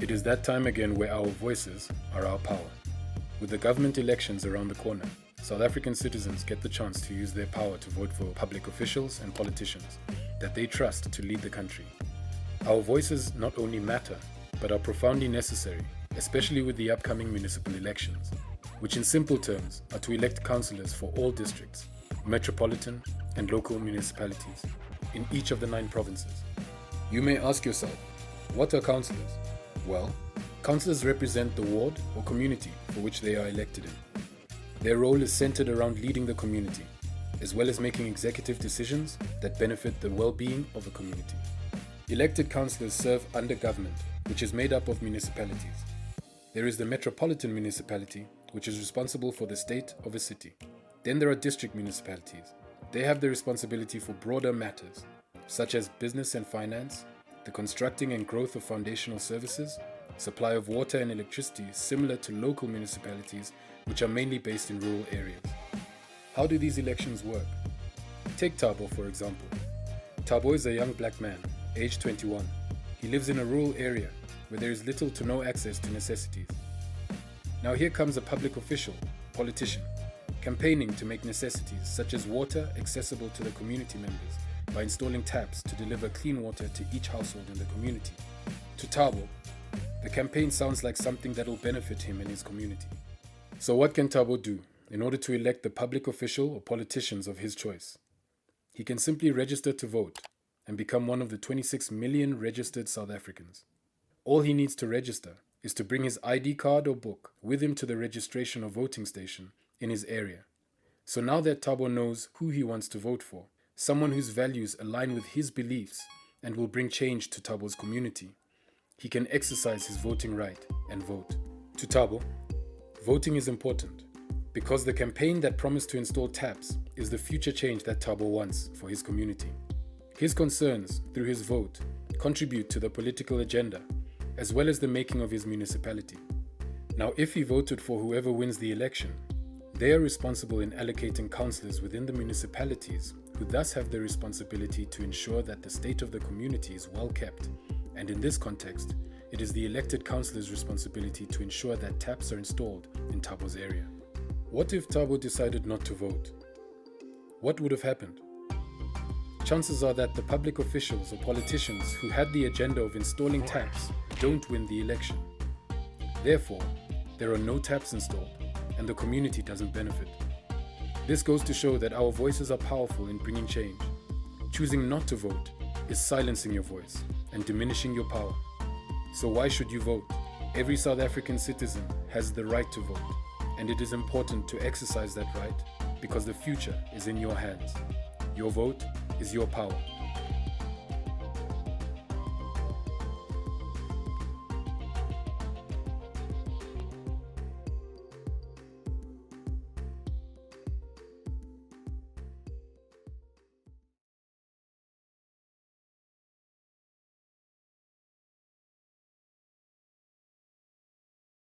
It is that time again where our voices are our power. With the government elections around the corner, South African citizens get the chance to use their power to vote for public officials and politicians that they trust to lead the country. Our voices not only matter, but are profoundly necessary, especially with the upcoming municipal elections, which in simple terms are to elect councillors for all districts, metropolitan and local municipalities in each of the 9 provinces. You may ask yourself, what are councillors? Well, councillors represent the ward or community for which they are elected in. Their role is centered around leading the community, as well as making executive decisions that benefit the well-being of a community. Elected councillors serve under government, which is made up of municipalities. There is the metropolitan municipality, which is responsible for the state of a city. Then there are district municipalities. They have the responsibility for broader matters, such as business and finance, the constructing and growth of foundational services, supply of water and electricity similar to local municipalities, which are mainly based in rural areas. How do these elections work? Take Thabo, for example. Thabo is a young black man, aged 21. He lives in a rural area where there is little to no access to necessities. Now here comes a public official, politician, campaigning to make necessities such as water accessible to the community members by installing taps to deliver clean water to each household in the community. To Thabo, the campaign sounds like something that will benefit him and his community. So what can Thabo do in order to elect the public official or politicians of his choice? He can simply register to vote and become one of the 26 million registered South Africans. All he needs to register is to bring his ID card or book with him to the registration or voting station in his area. So now that Thabo knows who he wants to vote for, someone whose values align with his beliefs and will bring change to Thabo's community, he can exercise his voting right and vote. To Thabo, voting is important because the campaign that promised to install taps is the future change that Thabo wants for his community. His concerns, through his vote, contribute to the political agenda as well as the making of his municipality. Now, if he voted for whoever wins the election, they are responsible in allocating councillors within the municipalities who thus have the responsibility to ensure that the state of the community is well kept. And in this context, it is the elected councillors' responsibility to ensure that taps are installed in Thabo's area. What if Thabo decided not to vote? What would have happened? Chances are that the public officials or politicians who had the agenda of installing taps don't win the election. Therefore, there are no taps installed and the community doesn't benefit. This goes to show that our voices are powerful in bringing change. Choosing not to vote is silencing your voice and diminishing your power. So why should you vote? Every South African citizen has the right to vote, and it is important to exercise that right because the future is in your hands. Your vote is your power.